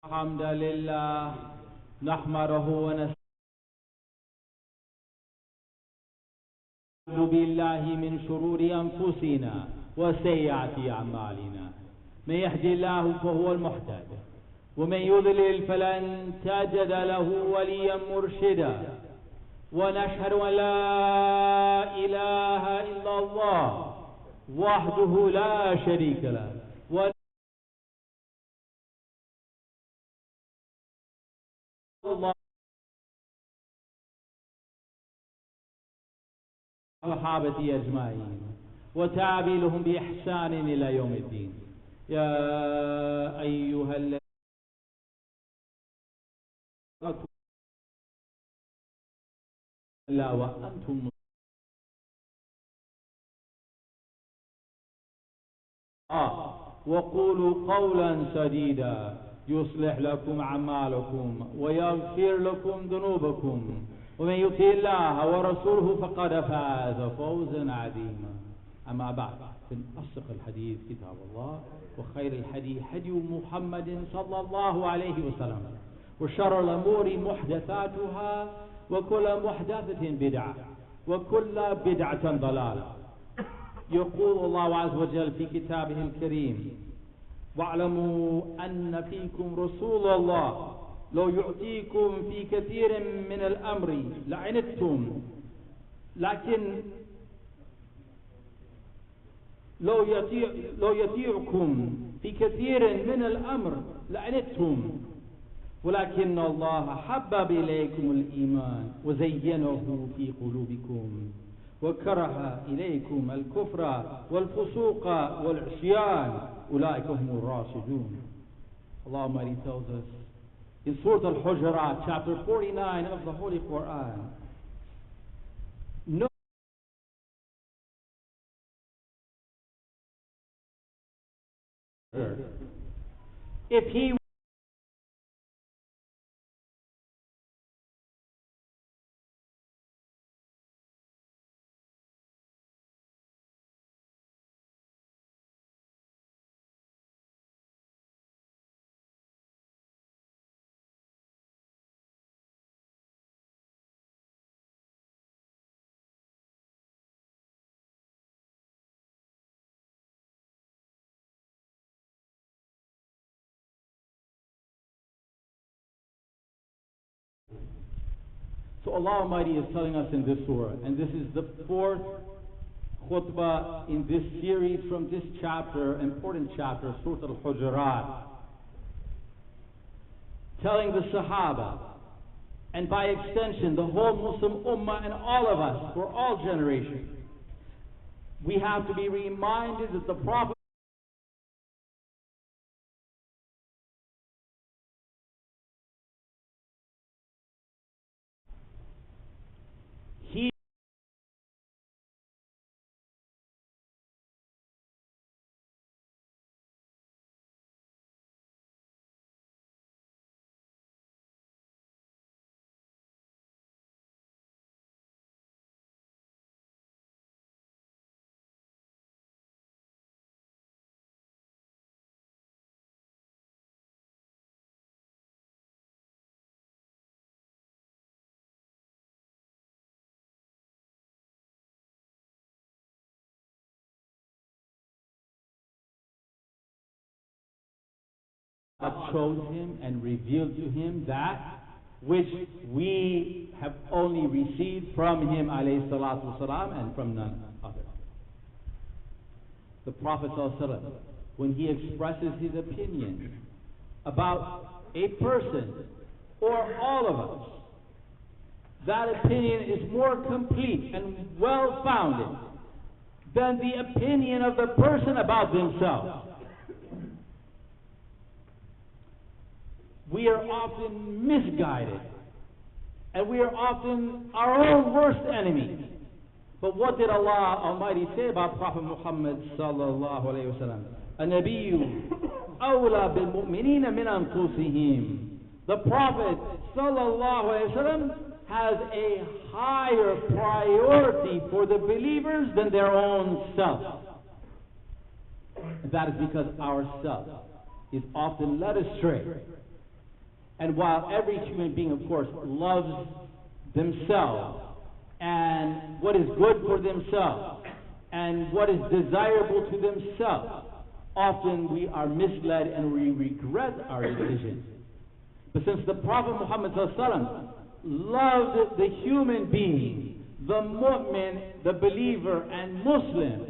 الحمد لله نحمده ونستعين بالله من شرور أنفسنا وسيئات أعمالنا. من يهدي الله فهو المهتد ومن يضلل فلن تجد له وليا مرشدا. ونشهد أن لا إله إلا الله وحده لا شريك له صحابتي أجمعين وتابعي لهم بإحسان إلى يوم الدين. يا أيها الذين لا وأنتم وقولوا قولا سديدا يصلح لكم أعمالكم ويغفر لكم ذنوبكم ومن يطع الله ورسوله فقد فاز فوزا عظيما. أما بعد، فإن أصدق الحديث كتاب الله وخير الحديث هدي محمد صلى الله عليه وسلم وشر الأمور محدثاتها وكل محدثة بدعة وكل بدعة ضلالة. يقول الله عز وجل في كتابه الكريم: واعلموا أن فيكم رسول الله لو يعطيكم في كثير من الأمر لعنتم، لكن لو يطيعكم في كثير من الأمر لعنتم، ولكن الله حبب إليكم الإيمان وزينه في قلوبكم وكره إليكم الكفر والفسوق والعصيان أولئك هم الراشدون. Allahumma He tells us in Surah Al-Hujurat, chapter 49 of the Holy Quran, no if he So Allah Almighty is telling us in this surah, and this is the fourth khutbah in this series from this chapter, important chapter, Surah Al-Hujurat, telling the Sahaba, and by extension the whole Muslim Ummah and all of us, for all generations, we have to be reminded that the Prophet chose him and revealed to him that which we have only received from him alayhi salatu wasalam and from none other. The Prophet ﷺ, when he expresses his opinion about a person or all of us, that opinion is more complete and well-founded than the opinion of the person about themselves. We are often misguided, and we are often our own worst enemy. But what did Allah Almighty say about Prophet Muhammad sallallahu alayhi wa sallam? النبي أولى بالمؤمنين من أنفسهم. The Prophet sallallahu alayhi wa sallam has a higher priority for the believers than their own self. And that is because our self is often led astray And while every human being, of course, loves themselves and what is good for themselves and what is desirable to themselves, often we are misled and we regret our decisions. But since the Prophet Muhammad ﷺ loved the human being, the mu'min, the believer and Muslim,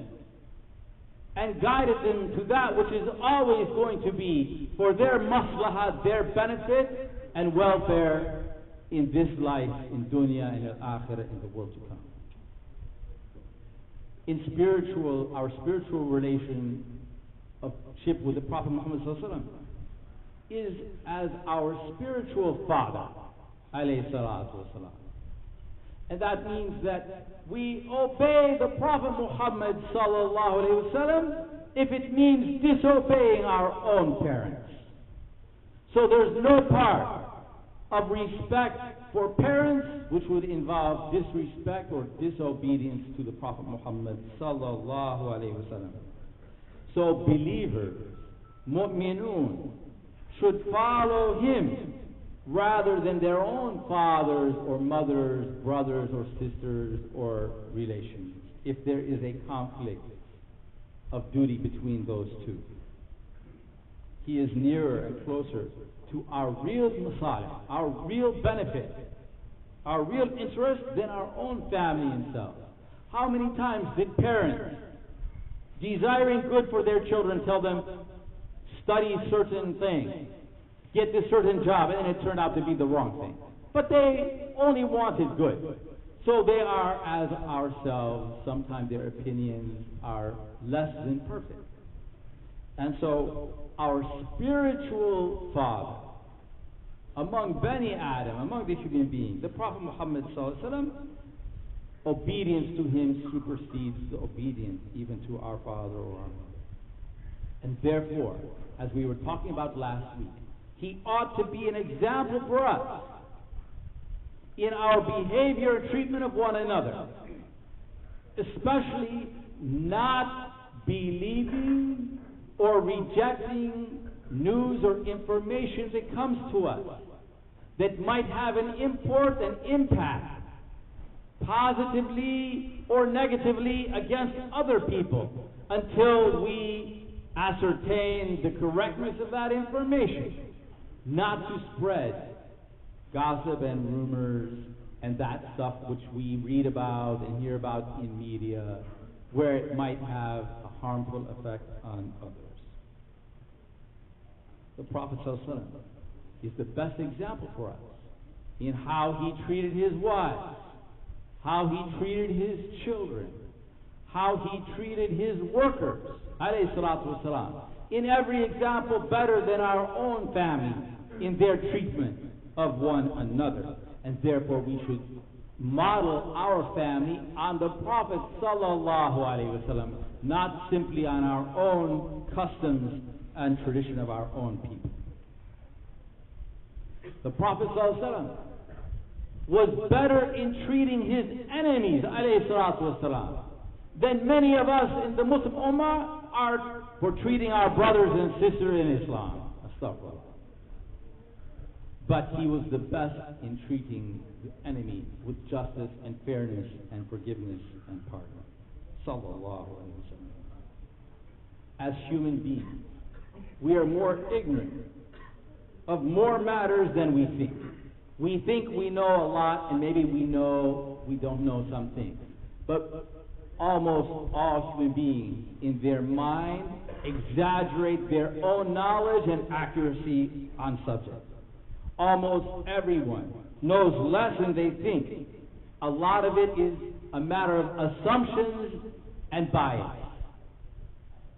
and guided them to that which is always going to be for their maslahat, their benefit and welfare in this life, in dunya and al-akhirah, in the world to come. In our spiritual relationship with the Prophet Muhammad ﷺ is as our spiritual father, alayhi salatu wasalam. And that means that we obey the Prophet Muhammad sallallahu alaihi wasallam if it means disobeying our own parents. So there's no part of respect for parents which would involve disrespect or disobedience to the Prophet Muhammad sallallahu alaihi wasallam. So believers, mu'minun, should follow him rather than their own fathers or mothers, brothers or sisters or relations, if there is a conflict of duty between those two. He is nearer and closer to our real masalih, our real benefit, our real interest than our own family and self. How many times did parents, desiring good for their children, tell them, study certain things, get this certain job, and then it turned out to be the wrong thing? But they only wanted good. So they are as ourselves. Sometimes their opinions are less than perfect. And so our spiritual father, among Bani Adam, among the human beings, the Prophet Muhammad sallallahu alaihi wasallam, obedience to him supersedes the obedience even to our father or our mother. And therefore, as we were talking about last week, he ought to be an example for us in our behavior and treatment of one another, especially not believing or rejecting news or information that comes to us that might have an import and impact positively or negatively against other people until we ascertain the correctness of that information. Not to spread gossip and rumors and that stuff which we read about and hear about in media, where it might have a harmful effect on others. The Prophet ﷺ is the best example for us in how he treated his wives, how he treated his children, how he treated his workers, alayhi salatu wasalam. In every example better than our own family in their treatment of one another. And therefore we should model our family on the Prophet sallallahu alaihi wasallam, not simply on our own customs and tradition of our own people. The Prophet sallallahu alaihi wasallam was better in treating his enemies alayhi salatu wasalam than many of us in the Muslim Ummah are for treating our brothers and sisters in Islam. Astaghfirullah. But he was the best in treating the enemy with justice and fairness and forgiveness and pardon. Sallallahu alaihi wasallam. As human beings, we are more ignorant of more matters than we think. We think we know a lot, and maybe we don't know some things. But almost all human beings in their mind exaggerate their own knowledge and accuracy on subjects. Almost everyone knows less than they think. A lot of it is a matter of assumptions and bias.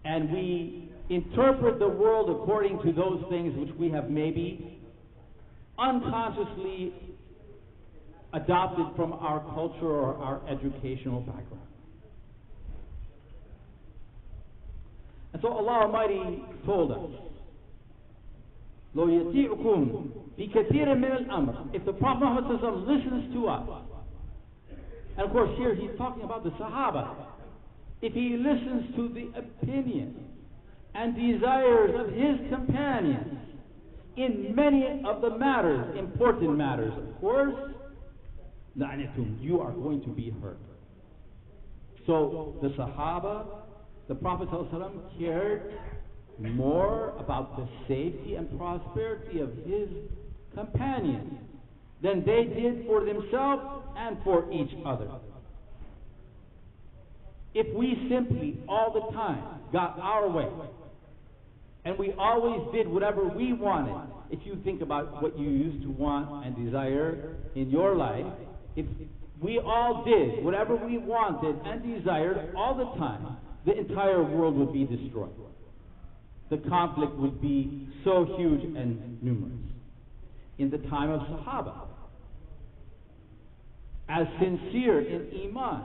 And we interpret the world according to those things which we have maybe unconsciously adopted from our culture or our educational background. And so Allah Almighty told us, لو يطيعكم بكثير من الأمر. If the Prophet Muhammad listens to us, and of course here he's talking about the Sahaba, if he listens to the opinion and desires of his companions in many of the matters, important matters. Of course, la'natum, you are going to be hurt. So the Sahaba, the Prophet ﷺ cared more about the safety and prosperity of his companions than they did for themselves and for each other. If we simply, all the time, got our way, and we always did whatever we wanted, if you think about what you used to want and desire in your life, if we all did whatever we wanted and desired all the time, the entire world would be destroyed. The conflict would be so huge and numerous. In the time of Sahaba, as sincere in Iman,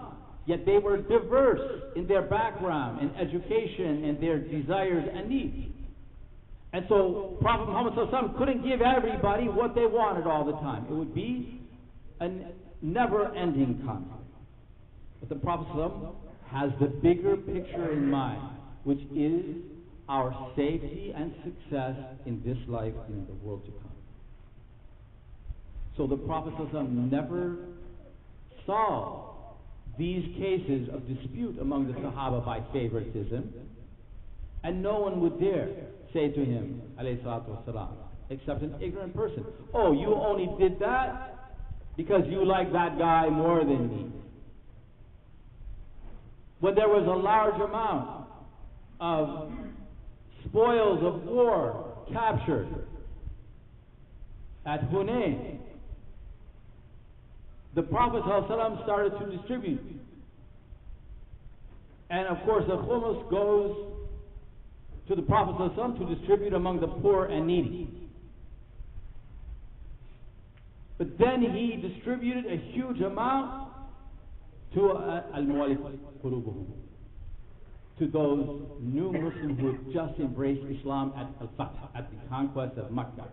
yet they were diverse in their background and education and their desires and needs. And so Prophet Muhammad ﷺ couldn't give everybody what they wanted all the time. It would be a never-ending conflict. But the Prophet ﷺ has the bigger picture in mind, which is our safety and success in this life and in the world to come. So the Prophet ﷺ never solved these cases of dispute among the Sahaba by favoritism, and no one would dare say to him, alayhi salatu wasalam, except an ignorant person, oh, you only did that because you like that guy more than me. When there was a large amount of spoils of war captured at Hunayn, the Prophet ﷺ started to distribute. And of course the khumus goes to the Prophet ﷺ to distribute among the poor and needy. But then he distributed a huge amount to al-mu'allif qulubuhum, to those new Muslims who had just embraced Islam at al-Fath, at the conquest of Makkah.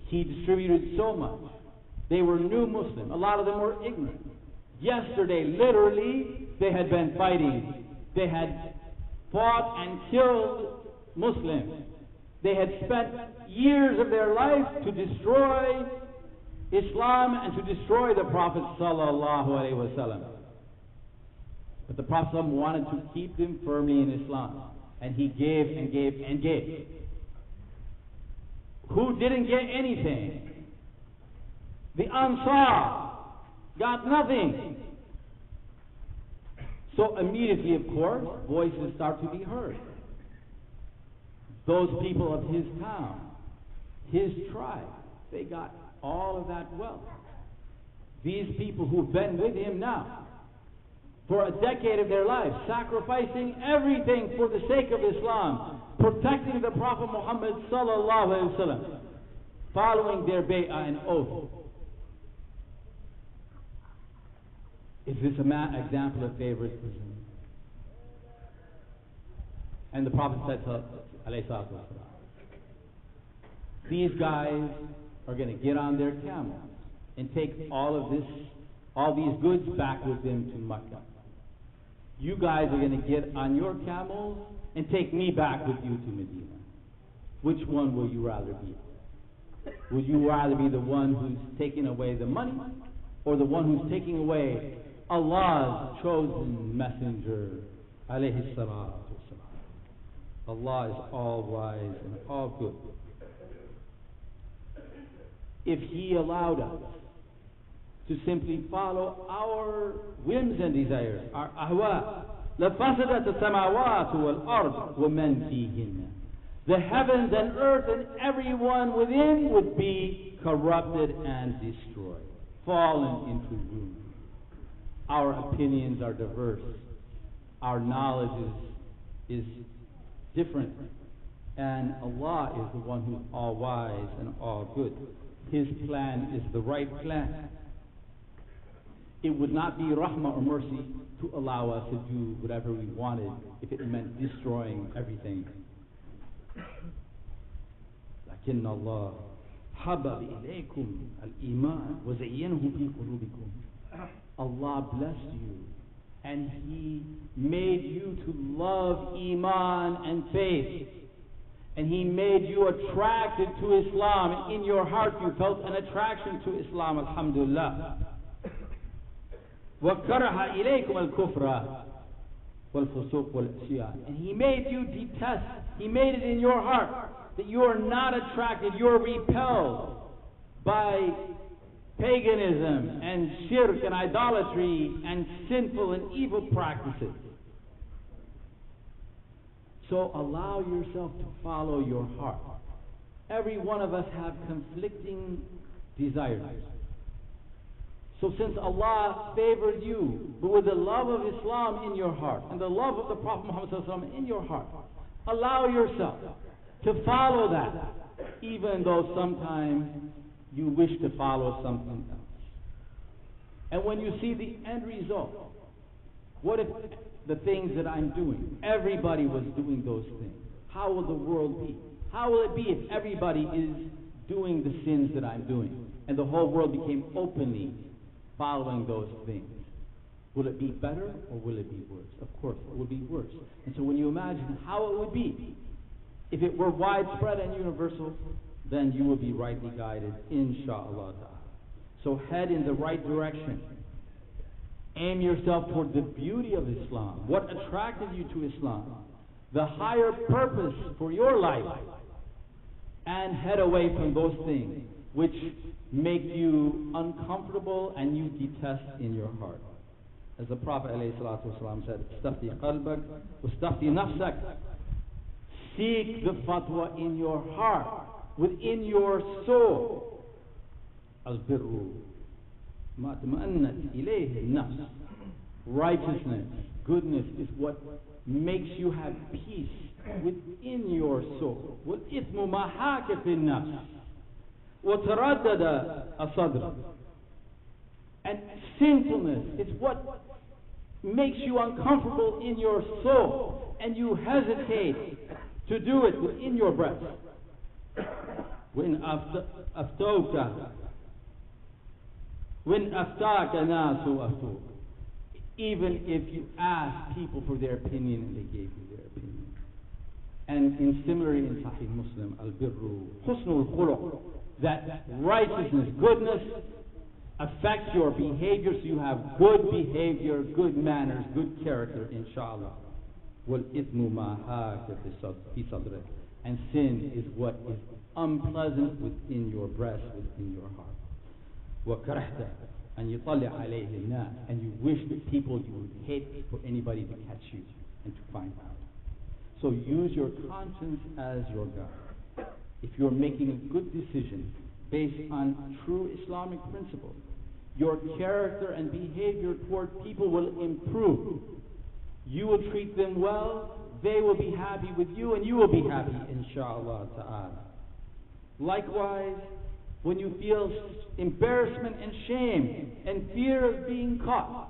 He distributed so much. They were new Muslims. A lot of them were ignorant. Yesterday, literally, they had been fighting. They had fought and killed Muslims. They had spent years of their life to destroy Islam and to destroy the Prophet sallallahu alaihi wasallam. But the Prophet wanted to keep them firmly in Islam, and he gave and gave and gave. Who didn't get anything? The Ansar got nothing. So immediately, of course, voices start to be heard. Those people of his town, his tribe, they got all of that wealth. These people who've been with him now for a decade of their lives, sacrificing everything for the sake of Islam, protecting the Prophet Muhammad sallallahu alaihi wasallam, following their bay'ah and oath. Is this an example of favoritism? And the Prophet said to alayhi salatu wasalam, these guys are going to get on their camels and take all these goods back with them to Makkah. You guys are going to get on your camels and take me back with you to Medina. Which one will you rather be? Would you rather be the one who's taking away the money, or the one who's taking away Allah's chosen messenger, alayhi salatu wasalam? Allah is all wise and all good. If He allowed us to simply follow our whims and desires, our ahwa, لَفَسَدَتِ السَّمَاوَاتُ وَالْأَرْضُ وَمَنْ فِيهِنَّ, the heavens and earth and everyone within would be corrupted and destroyed, fallen into ruin. Our opinions are diverse. Our knowledge is different. And Allah is the one who's all wise and all good. His plan is the right plan. It would not be rahmah or mercy to allow us to do whatever we wanted if it meant destroying everything. لكن الله حبب إليكم الإيمان وزينه في قلوبكم. Allah blessed you and He made you to love Iman and faith, and He made you attracted to Islam. In your heart you felt an attraction to Islam, alhamdulillah. وَكَرَهَ إِلَيْكُمَ الْكُفْرَ وَالْفُسُوقُ وَالْعِصْيَانَ. And He made you detest, He made it in your heart that you are not attracted, you are repelled by paganism and shirk and idolatry and sinful and evil practices. So allow yourself to follow your heart. Every one of us have conflicting desires. So since Allah favored you, but with the love of Islam in your heart and the love of the Prophet Muhammad ﷺ in your heart, allow yourself to follow that, even though sometimes you wish to follow something else. And when you see the end result, what if the things that I'm doing, everybody was doing those things? How will the world be? How will it be if everybody is doing the sins that I'm doing and the whole world became openly following those things? Will it be better or will it be worse? Of course, it will be worse. And so when you imagine how it would be if it were widespread and universal, then you will be rightly guided, insha'Allah ta'ala. So head in the right direction. Aim yourself toward the beauty of Islam. What attracted you to Islam? The higher purpose for your life. And head away from those things which make you uncomfortable and you detest in your heart. As the Prophet ﷺ said, "Istafti qalbak, wastafti nafsak." Seek the fatwa in your heart, within your soul. Al-birru ma tma'annat ilayhi an-nafs. Righteousness, goodness is what makes you have peace within your soul. Wal-ithmu ma haka fi an-nafs wa taraddada as-sadr. And sinfulness is what makes you uncomfortable in your soul, and you hesitate to do it within your breast. When aftaka nasu aftuk. Even if you ask people for their opinion and they gave you their opinion. And similarly in Sahih Muslim, al-birru husnul khuluq, that righteousness, goodness affects your behavior, so you have good behavior, good manners, good character, inshallah. وَالْإِثْمُ مَا هَاكَ فِي صَدْرِكَ. And sin is what is unpleasant within your breast, within your heart. وَكَرَهْتَ أَنْ يُطَلِعَ عَلَيْهِ النَّاسِ. And you wish that people, you would hate for anybody to catch you and to find out. So use your conscience as your guide. If you're making a good decision based on true Islamic principles, your character and behavior toward people will improve. You will treat them well, they will be happy with you, and you will be happy, insha'Allah ta'ala. Likewise, when you feel embarrassment and shame and fear of being caught,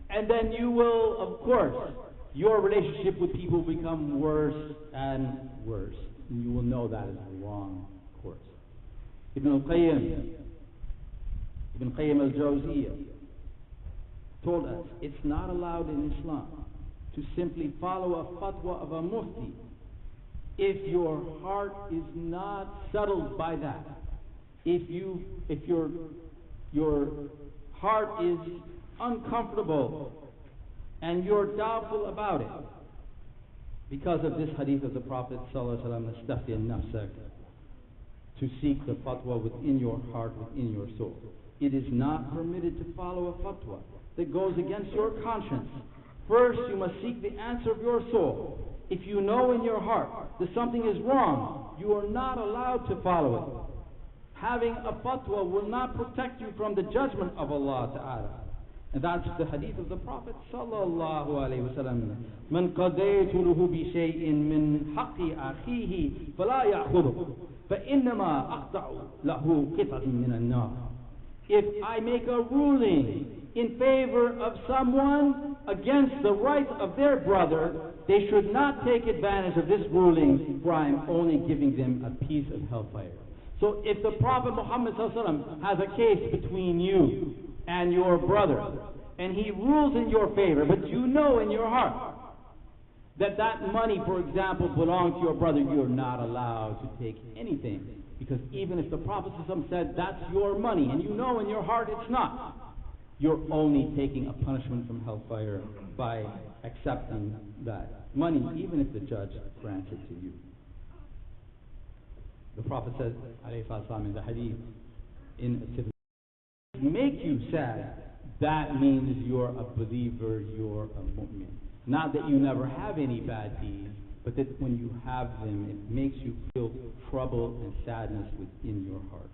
and then you will, of course, your relationship with people will become worse and worse. And you will know that is the wrong course. Ibn al-Qayyim al-Jawziyah told us it's not allowed in Islam to simply follow a fatwa of a mufti if your heart is not settled by that. If your heart is uncomfortable and you're doubtful about it, because of this hadith of the Prophet ﷺ, to seek the fatwa within your heart, within your soul. It is not permitted to follow a fatwa that goes against your conscience. First, you must seek the answer of your soul. If you know in your heart that something is wrong, you are not allowed to follow it. Having a fatwa will not protect you from the judgment of Allah Ta'ala. And that's the hadith of the Prophet sallallahu alayhi wa sallam. Man qadaytu lahu bi shay'in min haqqi akhihi fala ya'khudhu fa innama aqta'u lahu qit'atan min an-nar. If I make a ruling in favor of someone against the right of their brother, they should not take advantage of this ruling, for I am only giving them a piece of hellfire. So if the Prophet Muhammad sallallahu alaihi wasallam has a case between you and your brother, and he rules in your favor, but you know in your heart That money, for example, belongs to your brother, you're not allowed to take anything. Because even if the Prophet said that's your money, and you know in your heart it's not, you're only taking a punishment from hellfire by accepting that money, even if the judge grants it to you. The Prophet says, alayhi salam, in the hadith, to make you sad, that means you're a believer, you're a mu'min. Not that you never have any bad deeds, but that when you have them, it makes you feel trouble and sadness within your heart.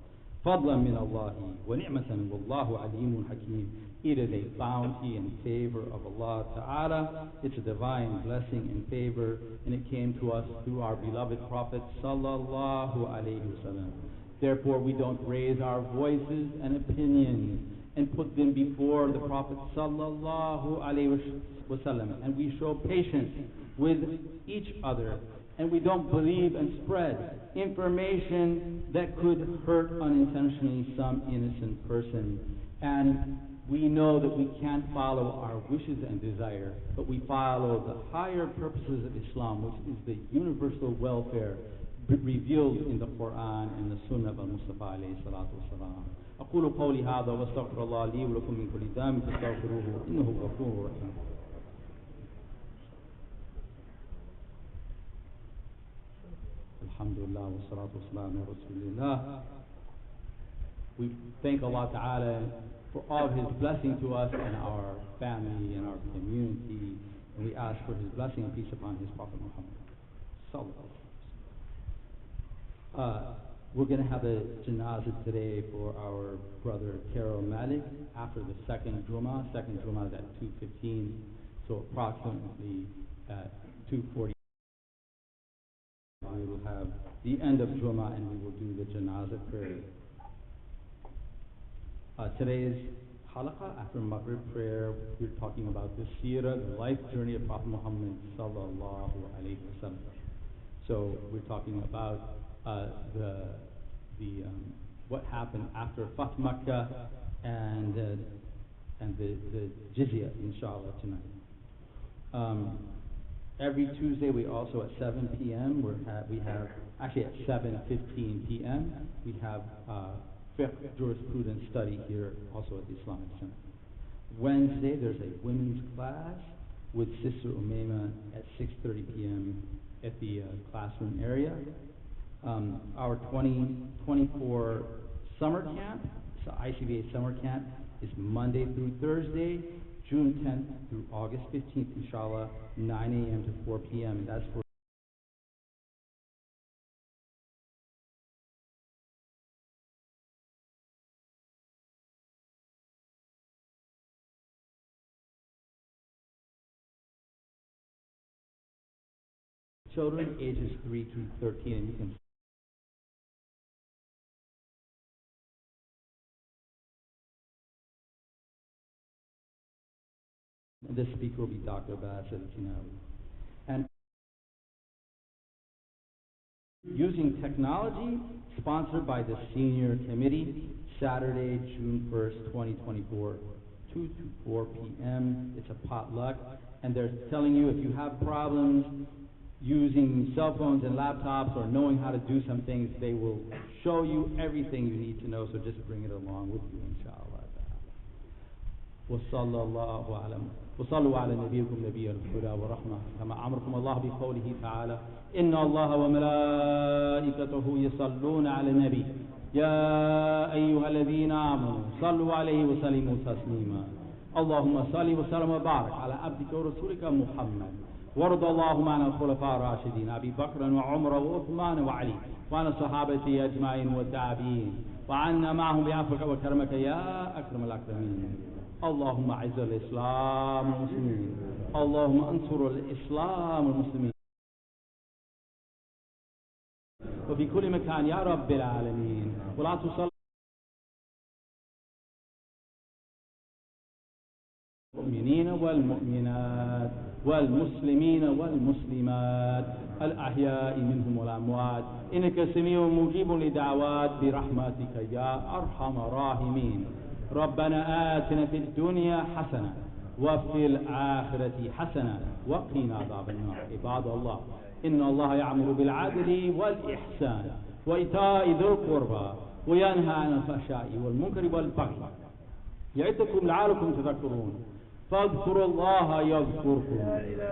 فَضْلًا مِنَ اللَّهِ وَنِعْمَةً وَاللَّهُ عَلِيمٌ حَكِيمٌ. It is a bounty and favor of Allah Ta'ala. It's a divine blessing and favor, and it came to us through our beloved Prophet Sallallahu Alaihi Wasallam. Therefore, we don't raise our voices and opinions and put them before the Prophet Sallallahu Alaihi Wasallam, and we show patience with each other, and we don't believe and spread information that could hurt unintentionally some innocent person. And we know that we can't follow our wishes and desire, but we follow the higher purposes of Islam, which is the universal welfare revealed in the Quran and the Sunnah of Mustafa alayhi salatu wasalam. أقول قولي هذا واستغفر الله لي ولكم من كل ذنب فاستغفروه إنه غفور رحيم. Alhamdulillah wa salatu wa salam ala Rasulillah. We thank Allah Ta'ala for all of His blessing to us and our family and our community, and we ask for His blessing and peace upon His Prophet Muhammad sallallahu alaihi wasallam. We're going to have a janazah today for our brother Carol Malik after the second Jum'ah. Second Jum'ah is at 2:15, so approximately at 2:40 we will have the end of Jum'ah and we will do the janazah prayer. Today's halaqah, after Maghrib prayer, we're talking about the seerah, the life journey of Prophet Muhammad sallallahu alaihi wasallam. So we're talking about what happened after Fath Makkah and the jizya, inshallah, tonight. Every Tuesday, we also at 7 p.m. we have actually at 7:15 p.m. we have fiqh jurisprudence study here, also at the Islamic Center. Wednesday, there's a women's class with Sister Umayma at 6:30 p.m. at the classroom area. Our 2024 summer camp, so ICBA summer camp, is Monday through Thursday, June 10th through August 15th, inshallah, 9 a.m. to 4 p.m. And that's for children ages 3 to 13, and you can this speaker will be Dr. Bassett Chinawi. And using technology, sponsored by the Senior Committee, Saturday, June 1st, 2024, 2 to 4 p.m. It's a potluck, and they're telling you if you have problems using cell phones and laptops or knowing how to do some things, they will show you everything you need to know, so just bring it along with you, inshallah. وصلوا على نبيكم نبي الهدى والرحمة كما أمركم الله بقوله تعالى إن الله وملائكته يصلون على النبي يا أيها الذين آمنوا صلوا عليه وسلموا تسليما اللهم صل وسلم وبارك على عبدك ورسولك محمد وارض اللهم عن الخلفاء الراشدين أبي بكر وعمر وعثمان وعلي وعن الصحابة أجمعين والتابعين وعنا معهم بعفوك وكرمك يا أكرم الأكرمين اللهم اعز الإسلام والمسلمين اللهم انصر الإسلام والمسلمين وفي كل مكان يا رب العالمين ولا تصل المؤمنين والمؤمنات والمسلمين والمسلمات الأحياء منهم والأموات إنك سميع مجيب لدعوات برحمتك يا أرحم الراحمين ربنا آتنا في الدنيا حسنة وفي الآخرة حسنة وقنا عذاب النار. عباد الله، إن الله يأمر بالعدل والإحسان وإيتاء ذي القربى وينهى عن الفحشاء والمنكر والبغي يعظكم لعلكم تذكرون. فاذكروا الله يذكركم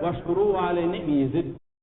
واشكروه على نعمه يزدكم